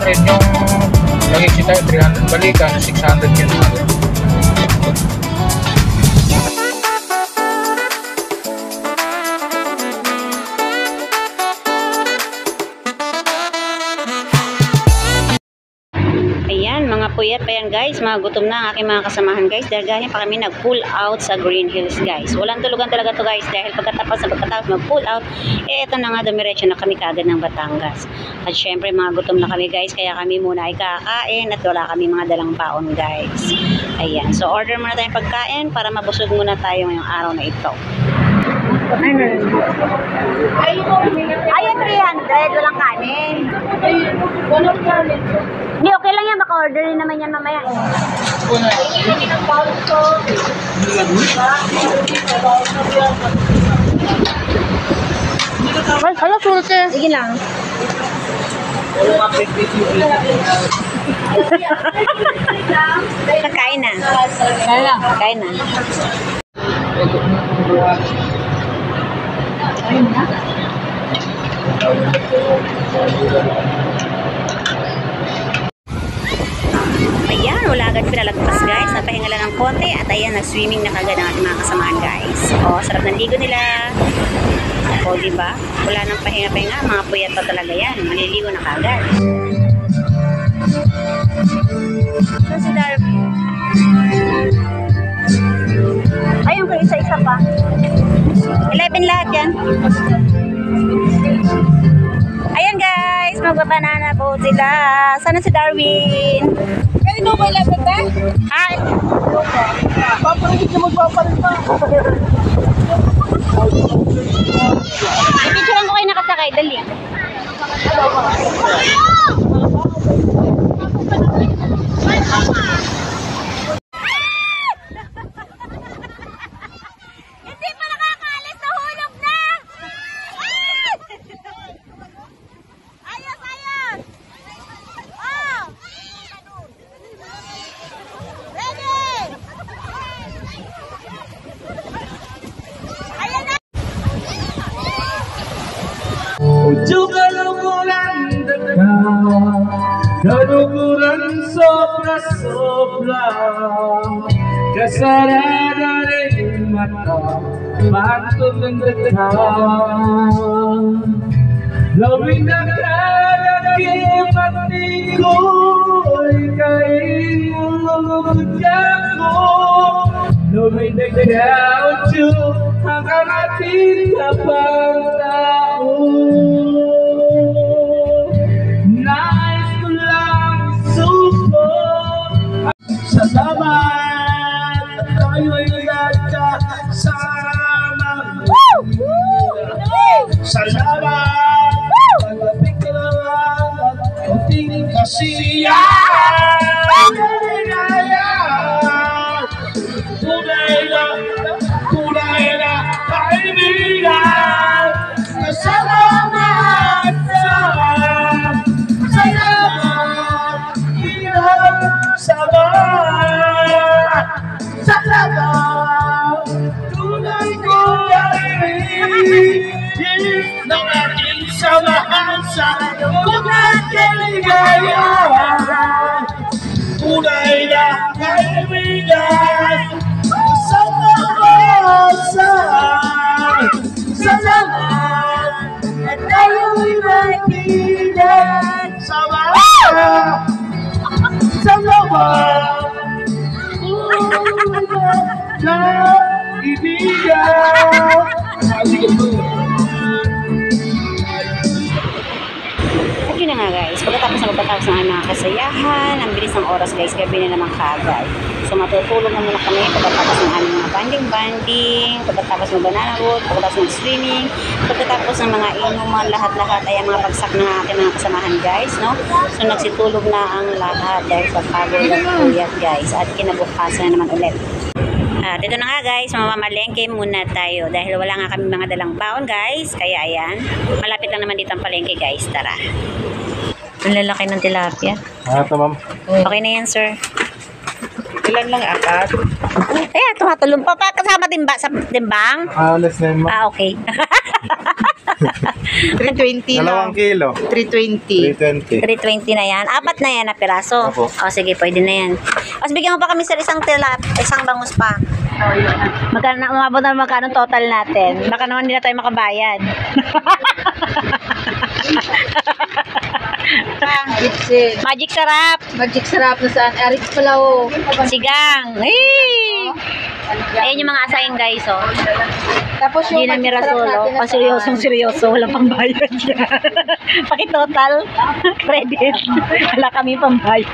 rin yung nag-exit tayo 300 balikan, 600 yun natin. Mga puyat pa yan guys, mga gutom na ang aking mga kasamahan guys, dahil galing pa kami nag-pull out sa Green Hills guys. Walang tulugan talaga to guys, dahil pagkatapos mag-pull out, eto na nga, dumiretso na kami kagad ng Batangas. At syempre mga gutom na kami guys, kaya kami muna ay kakain at wala kami mga dalang baon guys. Ayan, so order muna tayong pagkain para mabusog muna tayo ngayong araw na ito. Ayun, 300, walang kanin. Walang kanin. Hindi, okay lang yan. Maka-order rin naman yan mamaya. Hala, sulte. Sige lang. Kain na. Kain na. Ayan, wala agad pinalagpas guys. Napahinga lang ng konti at ayan, nag-swimming na kagad ang ating mga kasamahan guys. O, sarap ng ligo nila. O, diba? Wala nang pahinga-pahinga. Mga puyat pa talaga yan. Maliligo na kagad. So, si Darby. Ayun ko, isa-isa pa. 11 lahat yan. Ayan guys, magbabanana po sila. Sana si Darwin? Pwede mo ba 11 ba? Hi! Papalit na magpapalit pa. I-picturean ko kayo nakasakay. Dali. Kalukuran sobra-sobra, kasarada rin mata, pantog ng data. Lawin na kalagim at iko'y kainulog ako. Lawin na kautyo hanggang ating kapang tao. Salamat at tayo'y nagkasama. Salamat pagkabig ka lang at kunting kasiyahan. Tunay na kaibigan. Salamat salamat, tunay ko kaibigan ng aking samahan sa lugar kaligayahan. Tunay na kaibigan, salamat, at tayo'y magkaibigan. Salamat. At yun na nga guys, pagkatapos ng mga kasayahan, ang bilis ng oras guys, gabi na naman kagad. So matutulog na muna kami pagkatapos ng aming mga banding-banding, pagkatapos ng banana boat, pagkatapos ng swimming, pagkatapos ng mga inuman, lahat-lahat ay mga bagsak ng aking mga kasamahan guys, no? So nagsitulog na ang lahat dahil sa pagod at puyat guys, at kinabukasan na naman ulit. At ito na nga guys, mamamalengke muna tayo dahil wala nga kami mga dalang baon guys, kaya ayan, malapit lang naman dito ang palengke guys, tara. Ang lalaki ng tilapia. Ito ma'am. Okay na yan sir. Ilan lang akat? Tumatulong pa kasama timba sa timbang? Less na yun ma'am. Okay. 320 Dalawang lang. kilo. 320. 320. 320 na yan. Apat na yan na piraso. Opo. O sige, pwede na yan. Mas bigyan mo pa kami sa isang bangus pa. Magkano na, umabot na magkano total natin. Baka naman hindi na tayo makabayad. Gipsit. Magic sarap. Magic sarap na saan. Arik pala oh. Sigang. Hey! Ayan yung mga asayang guys, oh. Tapos Hindi yung na magic sarap mirasolo. natin na Pasiryosong seryoso. Walang pambayad yan. Pakitotal. Credit. Wala kami pambayad.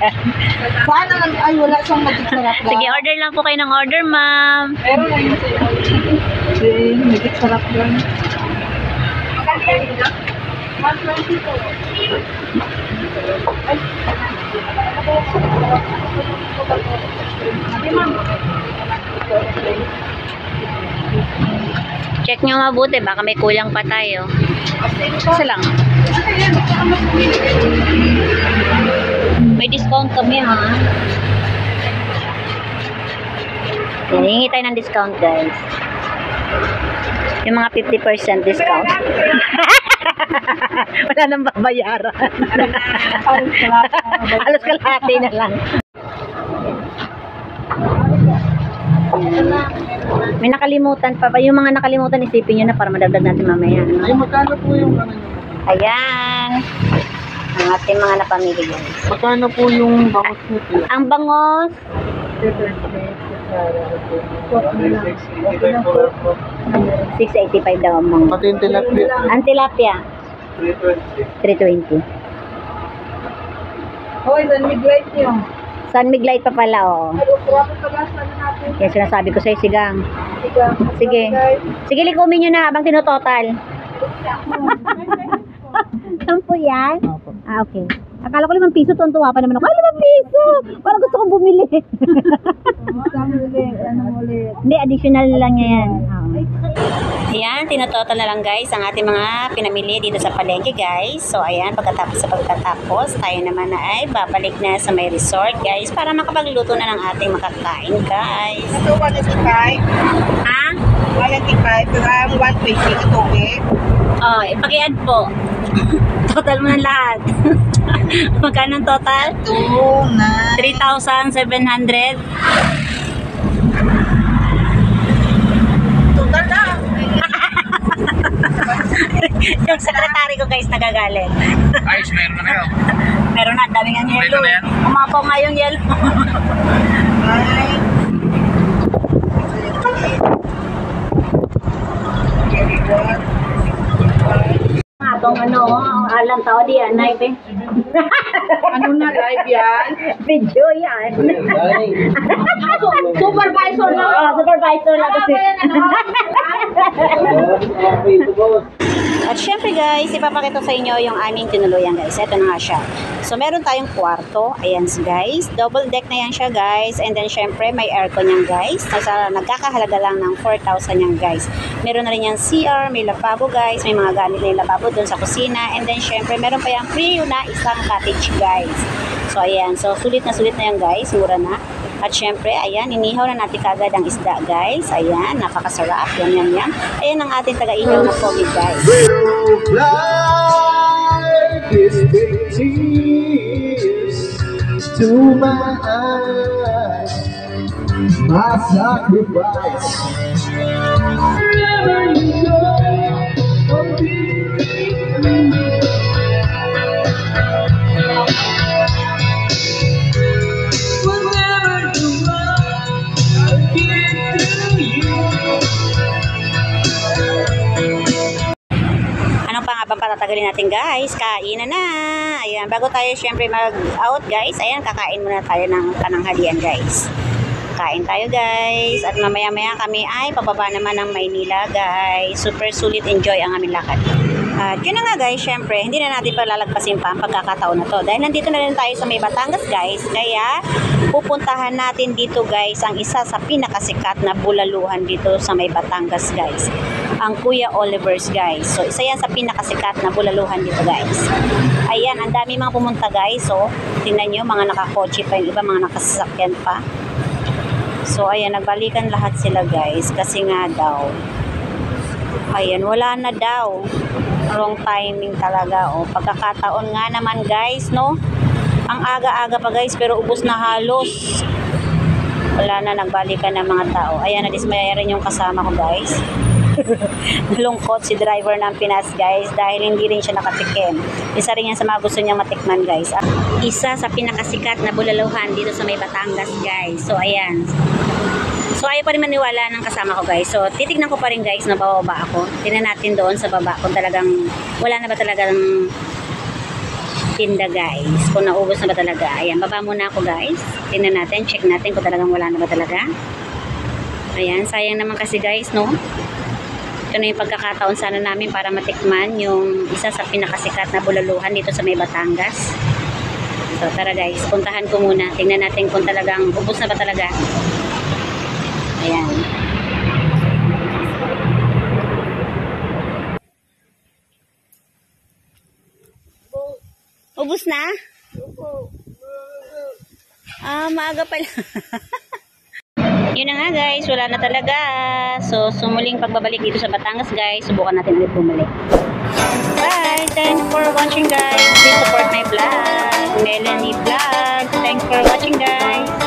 saan naman? Ay, wala siyang magic sarap lang. Sige, order lang po kayo ng order, ma'am. Meron na yun sa'yo. Magic sarap lang. Check nyo mabuti. Baka may kulang pa tayo. Isa lang. May discount kami, ha? Hihingi tayo ng discount, guys. Yung mga 50% discount. Wala nang babayaran. Halos kalahati na lang. May nakalimutan pa ba? Yung mga nakalimutan, isipin nyo na para madagdag natin mamaya. Ay, magkano po yung ano? Ayan. Ang ating mga napamili, guys. Magkano po yung bangus nito? Ang bangos, 685 daw ang bangos. Pati yung tilapia. Ang tilapia, 320. Hoy, dan mid-light niyo. San Miglite pa pala, oo. Grabe pala sana natin. Yan sinasabi ko sa'yo, sigang. Sige. Sige, likumin nyo na habang tinototal. Sampo yan? Ah, okay. Akala ko 5 piso, tuwan-tuwa pa naman ako. Ay, 5 piso! Parang gusto kong bumili. Hindi, additional lang yan. Ayan, tinototal na lang guys ang ating mga pinamili dito sa palengke guys. So ayan, pagkatapos tayo naman na ay babalik na sa may resort guys para makapagluto na ng ating makakain guys. Ito, 185. Ha? 185. Pero ang 120 na tubig. Oh, ipaki-add po. Total mo ng lahat. Magkano ang total? 3,700. Total na. Yung sekretary ko guys nagagalit. Ayos, meron na yun. Meron na, daming ang yelo. na yan? Umapaw nga yung yelo. Ay. Atong alam tao diyan, naipe. Ano na live yan? Video yan. Supervisor na. Supervisor lang kasi. At syempre guys, ipapakita sa inyo yung aming tinuluyan guys. Ito na nga siya. So meron tayong kwarto. Ayan guys. Double deck na yan siya guys. And then syempre may aircon yan guys. Nagkakahalaga lang ng 4,000 yan guys. Meron na rin yung CR, may lababo guys. May mga gamit na yung lababo dun sa kusina. And then syempre meron pa yung free na isang cottage guys. So ayan. So sulit na yan guys. Mura na. At syempre, ayan, inihaw na natin kagad ang isda, guys. Ayan, napakasarap. Yan. Ayan ang ating taga-ihaw na pogi, guys. Life is big tears to my eyes, my sacrifice. Wherever you go, I'll be with you. Anong pa nga bang patatagalin natin guys? Kainan na! Ayan, bago tayo syempre mag-out guys, ayan, kakain muna tayo ng pananghalian guys. Kain tayo guys. At mamaya-maya kami ay pababa naman ng Maynila guys. Super sulit, enjoy ang aming lakad. At yun na nga guys, syempre, hindi na natin palalagpasin pa ang pagkakataon na to. Dahil nandito na rin tayo sa may Batangas guys. Kaya pupuntahan natin dito guys ang isa sa pinakasikat na bulaluhan dito sa may Batangas guys. Ang Kuya Oliver's guys. So isa yan sa pinakasikat na bulaluhan dito guys. Ayan, ang dami mga pumunta guys. So tingnan nyo, mga nakakotse pa yung iba, mga nakasasakyan pa. So ayan, nagbalikan lahat sila guys. Kasi nga daw Ayan, wala na daw. Wrong timing talaga. O, pagkakataon nga naman guys, no? Ang aga-aga pa guys, pero ubos na halos. Wala na, nagbalikan ng mga tao. Ayan, nadismaya rin yung kasama ko guys. Nalungkot si driver ng Pinas guys dahil hindi rin siya nakatikim. Isa rin yan sa mga gusto niyang matikman guys. Isa sa pinakasikat na bulaluhan dito sa may Batangas guys. So ayan. So ayaw pa rin maniwala ng kasama ko guys. So titignan ko pa rin guys na bababa ako. Tingnan natin doon sa baba kung talagang wala na ba talagang tinda guys. Kung naubos na ba talaga. Ayan, baba muna ako guys. Tingnan natin, check natin kung talagang wala na ba talaga. Ayan, sayang naman kasi guys, no? Ito na yung pagkakataon sana namin para matikman yung isa sa pinakasikat na bulaluhan dito sa may Batangas. So tara guys, puntahan ko muna. Tingnan natin kung talagang ubos na ba talaga. Ayan. Ubos na? Maaga pala. Yun na nga guys, wala na talaga. So, sumuling pagbabalik dito sa Batangas guys, subukan natin ulit bumalik. Bye! Thanks for watching guys. Please support my vlog. Melanie Vlog. Thanks for watching guys.